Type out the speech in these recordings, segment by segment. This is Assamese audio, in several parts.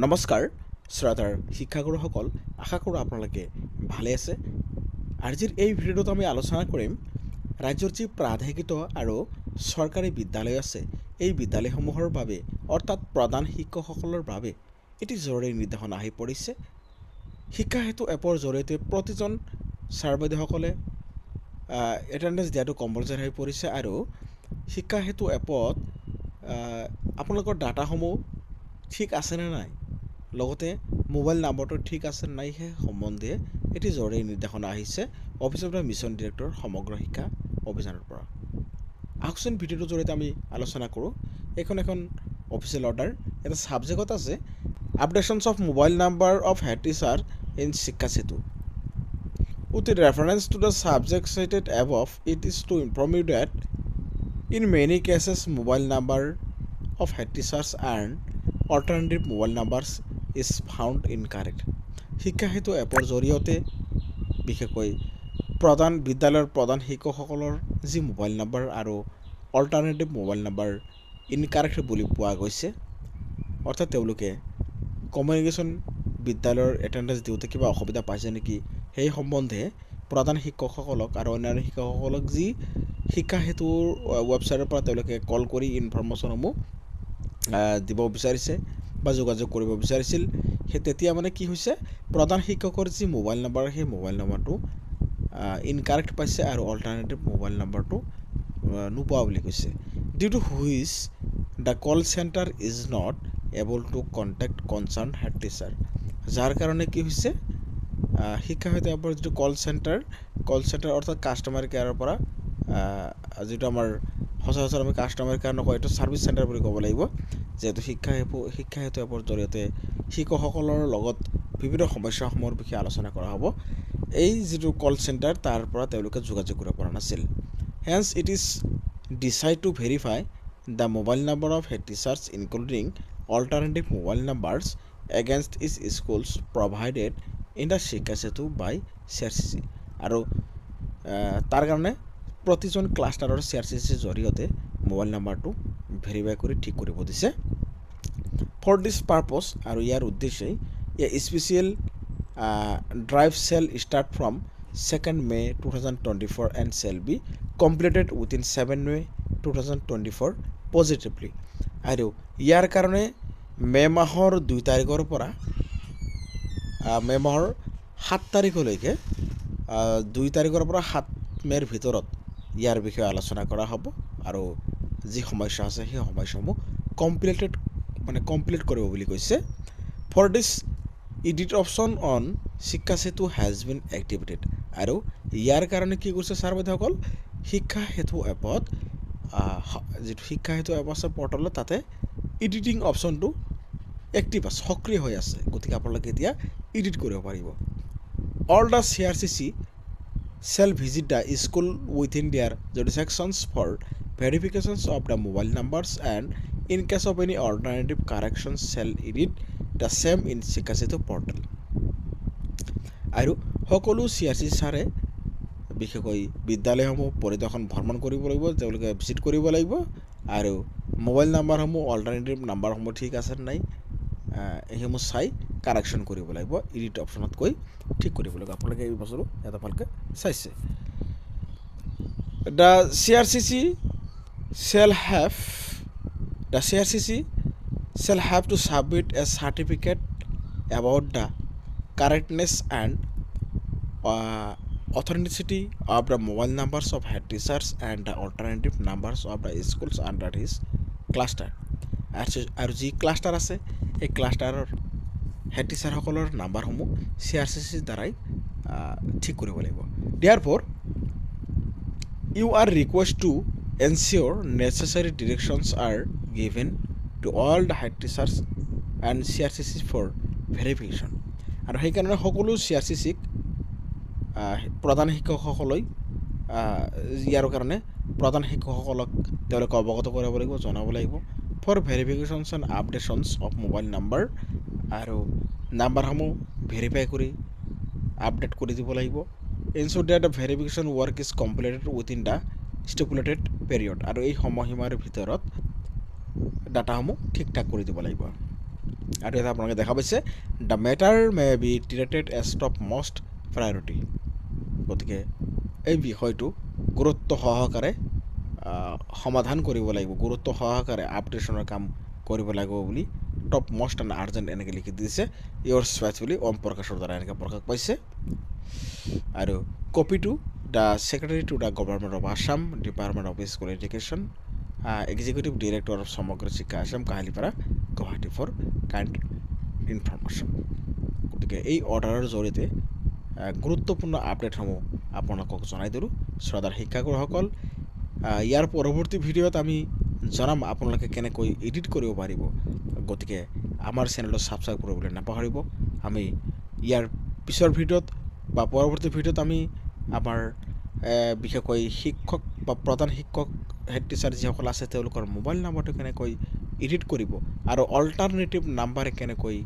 নমস্কাৰ শ্ৰোতাৰ শিক্ষাগুৰুসকল আশা কৰোঁ আপোনালোকে ভালে আছে। আজিৰ এই ভিডিঅ'ত আমি আলোচনা কৰিম ৰাজ্যৰ যি প্ৰাধিকৃত আৰু চৰকাৰী বিদ্যালয় আছে এই বিদ্যালয়সমূহৰ বাবে অৰ্থাৎ প্ৰধান শিক্ষকসকলৰ বাবে এটি জৰুৰী নিৰ্দেশনা আহি পৰিছে। শিক্ষা হেতু এপৰ জৰিয়তে প্ৰতিজন ছাৰ বাইদেউসকলে এটেণ্ডেঞ্চ দিয়াটো কম্পালচৰি হৈ পৰিছে আৰু শিক্ষা হেতু এপত আপোনালোকৰ ডাটাসমূহ ঠিক আছে নে নাই, লগতে মোবাইল নাম্বাৰটো ঠিক আছে নাই সেই সম্বন্ধে এটি জৰুৰী নিৰ্দেশনা আহিছে office of the mission director সমগ্ৰ শিক্ষা অভিযানৰ পৰা। আহকচোন ভিডিঅ'টোৰ জৰিয়তে আমি আলোচনা কৰোঁ। এখন অফিচিয়েল অৰ্ডাৰ, এটা ছাবজেক্টত আছে updations of mobile number of head teacher in Shiksha Setu. With reference to the subject cited above, it is to inform you that in many cases mobile number of head teachers and alternative mobile numbers is found incorrect. শিক্ষা হেতু এপৰ জৰিয়তে বিশেষকৈ বিদ্যালয়ৰ প্ৰধান শিক্ষকসকলৰ যি মোবাইল নাম্বাৰ আৰু অল্টাৰনেটিভ মোবাইল নাম্বাৰ ইনকাৰেক্ট বুলি পোৱা গৈছে, অৰ্থাৎ তেওঁলোকে কমিউনিকেশ্যন বিদ্যালয়ৰ এটেণ্ডেঞ্চ দিওঁতে কিবা অসুবিধা পাইছে নেকি সেই সম্বন্ধে প্ৰধান শিক্ষকসকলক আৰু অন্যান্য শিক্ষকসকলক যি শিক্ষা হেতুৰ ৱেবছাইটৰ পৰা তেওঁলোকে কল কৰি ইনফৰমেশ্যনসমূহ দিব বিচাৰিছে বা যোগাযোগ কৰিব বিচাৰিছিল। সেই তেতিয়া মানে কি হৈছে, প্ৰধান শিক্ষকৰ যি মোবাইল নাম্বাৰ সেই মোবাইল নাম্বাৰটো ইনকাৰেক্ট পাইছে আৰু অল্টাৰনেটিভ মোবাইল নাম্বাৰটো নোপোৱা বুলি কৈছে। Due to which the call centre is not able to contact concerned head teacher. যাৰ কাৰণে কি হৈছে, শিক্ষা হেতু এপৰ যিটো কল চেণ্টাৰ অৰ্থাৎ কাষ্টমাৰ কেয়াৰৰ পৰা যিটো আমাৰ সচৰাচৰ আমি কাষ্টমাৰ কেয়াৰ নকওঁ, এইটো ছাৰ্ভিচ চেণ্টাৰ বুলি ক'ব লাগিব, যিহেতু শিক্ষা হেতু এপৰ জৰিয়তে শিক্ষকসকলৰ লগত বিভিন্ন সমস্যাসমূহৰ বিষয়ে আলোচনা কৰা হ'ব। এই যিটো কল চেণ্টাৰ তাৰ পৰা তেওঁলোকে যোগাযোগ কৰিব পৰা নাছিল। Hence it is decided to verify the mobile number of head teachers including alternative mobile numbers against its schools provided in the Shiksha Setu by CRCC। আৰু তাৰ কাৰণে প্ৰতিজন ক্লাষ্টাৰৰ CRCCৰ জৰিয়তে মোবাইল নাম্বাৰটো ভেৰিফাই কৰি ঠিক কৰিব দিছে। ফৰ দিছ পাৰপজ আৰু ইয়াৰ উদ্দেশ্যে special drive shall start from 2nd May 2024 and shall be completed within 7 May 2024 positively. আৰু ইয়াৰ কাৰণে মে' মাহৰ 2 তাৰিখৰ পৰা মে' মাহৰ 7 তাৰিখলৈকে 2 তাৰিখৰ পৰা 7 মে'ৰ ভিতৰত ইয়াৰ বিষয়ে আলোচনা কৰা হ'ব আৰু যি সমস্যা আছে সেই সমস্যাসমূহ কমপ্লিট কৰিব বুলি কৈছে। For this edit option on Shiksha Setu has been activated. আৰু ইয়াৰ কাৰণে কি কৰিছে ছাৰ বাইদেউসকল, শিক্ষা হেতু এপত যিটো শিক্ষা হেতু এপ আছে পৰ্টেলত, তাতে এডিটিং অপশ্যনটো এক্টিভ আছে, সক্ৰিয় হৈ আছে। গতিকে আপোনালোকে এতিয়া এডিট কৰিব পাৰিব। All the CRCC shall visit the school within their jurisdictions for verifications of the mobile numbers and in case of any alternative corrections shall edit the same in শিক্ষা সেতু portal। আৰু সকলো CRCC ছাৰে বিশেষকৈ বিদ্যালয়সমূহ পৰিদৰ্শন ভ্ৰমণ কৰিব লাগিব, তেওঁলোকে ভিজিট কৰিব লাগিব আৰু মোবাইল নাম্বাৰসমূহ অল্টাৰনেটিভ নাম্বাৰসমূহ ঠিক আছে নাই এইসমূহ চাই কাৰেকশ্যন কৰিব লাগিব, এডিট অপশ্যনত গৈ ঠিক কৰিব লাগিব। আপোনালোকে এই বছৰো এটা ভালকৈ চাইছে। The CRCC shall have to submit a certificate about the correctness and authenticity of the mobile numbers of head teachers and the alternative numbers of the schools under his cluster। আৰু যি ক্লাষ্টাৰ আছে এই ক্লাষ্টাৰৰ হেড টিচাৰসকলৰ নাম্বাৰসমূহ CRCC দ্বাৰাই ঠিক কৰিব লাগিব। Therefore, you are requested to ensure necessary directions are given to all the head teachers and CRCC for verification। আৰু সেইকাৰণে সকলো CRCCক প্ৰধান শিক্ষকসকলক ইয়াৰ কাৰণে প্ৰধান শিক্ষকসকলক তেওঁলোকে অৱগত কৰাব লাগিব, জনাব লাগিব। For verifications and updations of mobile number, আৰু নাম্বাৰসমূহ ভেৰিফাই কৰি আপডেট কৰি দিব লাগিব। Ensure that the verification work is completed within the stipulated period. আৰু এই সময়সীমাৰ ভিতৰত ডাটাসমূহ ঠিক ঠাক কৰি দিব লাগিব। আৰু এটা আপোনালোকে দেখা পাইছে the matter may be treated as topmost priority. গতিকে এই বিষয়টো গুৰুত্ব সহকাৰে সমাধান কৰিব লাগিব, গুৰুত্ব সহকাৰে আপডেশ্যনৰ কাম কৰিব লাগিব বুলি টপ মষ্ট এণ্ড আৰ্জেণ্ট এনেকৈ লিখি দিছে ইয়ৰ্ছ ফেথফুলি ওম প্ৰকাশৰ দ্বাৰা এনেকৈ প্ৰকাশ পাইছে। আৰু কপিটো the secretary to the government of Assam, department of school education, executive director of Samagra Shiksha Assam, Kahilipara, Guwahati for kind information. গতিকে এই অৰ্ডাৰৰ জৰিয়তে গুৰুত্বপূৰ্ণ আপডেটসমূহ আপোনালোকক জনাই দিলোঁ। শ্ৰদ্ধাৰ শিক্ষাগুৰুসকল, ইয়াৰ পৰৱৰ্তী ভিডিঅ'ত আমি জনাম আপোনালোকে কেনেকৈ এডিট কৰিব পাৰিব। গতিকে আমাৰ চেনেলটো ছাবস্ক্ৰাইব কৰিবলৈ নাপাহৰিব। আমি ইয়াৰ পিছৰ ভিডিঅ'ত বা পৰৱৰ্তী ভিডিঅ'ত আমি আমাৰ বিশেষকৈ শিক্ষক বা প্ৰধান শিক্ষক হেড টিচাৰ যিসকল আছে তেওঁলোকৰ মোবাইল নাম্বাৰটো কেনেকৈ এডিট কৰিব আৰু অল্টাৰনেটিভ নাম্বাৰ কেনেকৈ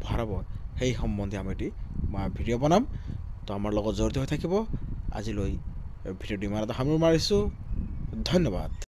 ভৰাব সেই সম্বন্ধে আমি এটি ভিডিঅ' বনাম। তো আমাৰ লগত জড়িত হৈ থাকিব। আজিলৈ ভিডিঅ'টো ইমানতে সামৰণি মাৰিছোঁ। ধন্যবাদ।